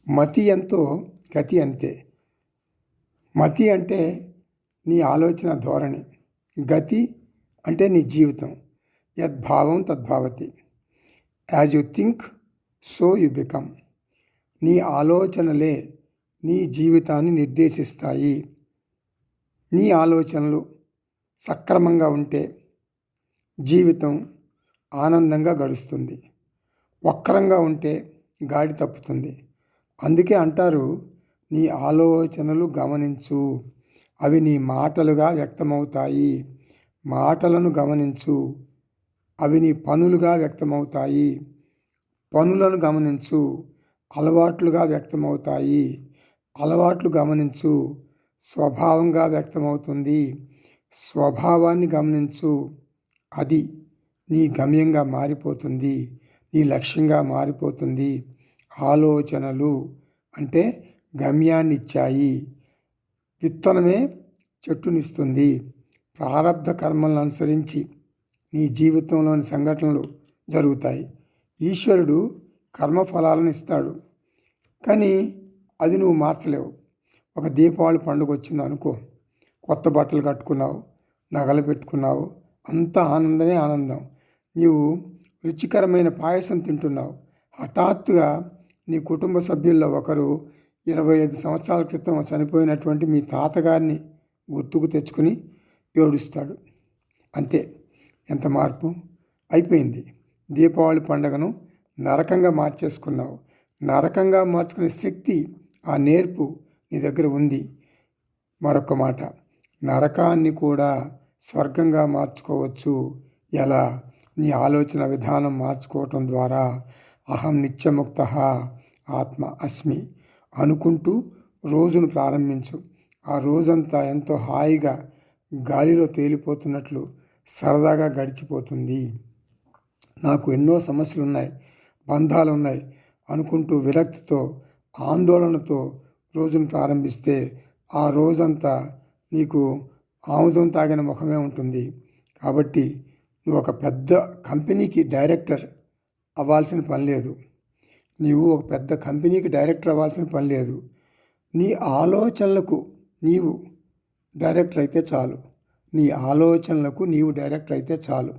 మతి ఎంతో గతి అంతే. మతి అంటే నీ ఆలోచన ధోరణి, గతి అంటే నీ జీవితం. యద్భావం తద్భావతి. As you think so you become. నీ ఆలోచనలే నీ జీవితాన్ని నిర్దేశిస్తాయి. నీ ఆలోచనలు సక్రమంగా ఉంటే జీవితం ఆనందంగా గడుస్తుంది. వక్రంగా ఉంటే గాడి తప్పుతుంది. అందుకే అంటారు, నీ ఆలోచనలు గమనించు, అవి నీ మాటలుగా వ్యక్తమవుతాయి. మాటలను గమనించు, అవి నీ పనులుగా వ్యక్తమవుతాయి. పనులను గమనించు, అలవాట్లుగా వ్యక్తమవుతాయి. అలవాట్లు గమనించు, స్వభావంగా వ్యక్తమవుతుంది. స్వభావాన్ని గమనించు, అది నీ గమ్యంగా మారిపోతుంది, నీ లక్ష్యంగా మారిపోతుంది. ఆలోచనలు అంటే గమ్యాన్ని ఇచ్చాయి. విత్తనమే చెట్టునిస్తుంది. ప్రారబ్ధ కర్మలను అనుసరించి నీ జీవితంలోని సంఘటనలు జరుగుతాయి. ఈశ్వరుడు కర్మఫలాలను ఇస్తాడు, కానీ అది నువ్వు మార్చలేవు. ఒక దీపావళి పండుగ వచ్చింది అనుకో, కొత్త బట్టలు కట్టుకున్నావు, నగలు పెట్టుకున్నావు, అంత ఆనందమే ఆనందం. నీవు రుచికరమైన పాయసం తింటున్నావు. హఠాత్తుగా నీ కుటుంబ సభ్యుల్లో ఒకరు 25 సంవత్సరాల క్రితం చనిపోయినటువంటి మీ తాతగారిని గుర్తుకు తెచ్చుకుని ఏడుస్తాడు. అంతే, ఎంత మార్పు అయిపోయింది. దీపావళి పండుగను నరకంగా మార్చేసుకున్నావు. నరకంగా మార్చుకునే శక్తి, ఆ నేర్పు నీ దగ్గర ఉంది. మరొక మాట, నరకాన్ని కూడా స్వర్గంగా మార్చుకోవచ్చు. ఎలా? నీ ఆలోచన విధానం మార్చుకోవటం ద్వారా. అహం నిత్యముక్త ఆత్మ అస్మి అనుకుంటూ రోజును ప్రారంభించు. ఆ రోజంతా ఎంతో హాయిగా గాలిలో తేలిపోతున్నట్లు సరదాగా గడిచిపోతుంది. నాకు ఎన్నో సమస్యలు ఉన్నాయి, బంధాలు ఉన్నాయి అనుకుంటూ విరక్తితో, ఆందోళనతో రోజును ప్రారంభిస్తే ఆ రోజంతా నీకు ఆముదం తాగిన ముఖమే ఉంటుంది. కాబట్టి నువ్వు ఒక పెద్ద కంపెనీకి డైరెక్టర్ అవ్వాల్సిన పని లేదు. నీవు ఒక పెద్ద కంపెనీకి డైరెక్టర్ అవ్వాల్సిన పని లేదు. నీ ఆలోచనలకు నీవు డైరెక్టర్ అయితే చాలు. నీ ఆలోచనలకు నీవు డైరెక్టర్ అయితే చాలు.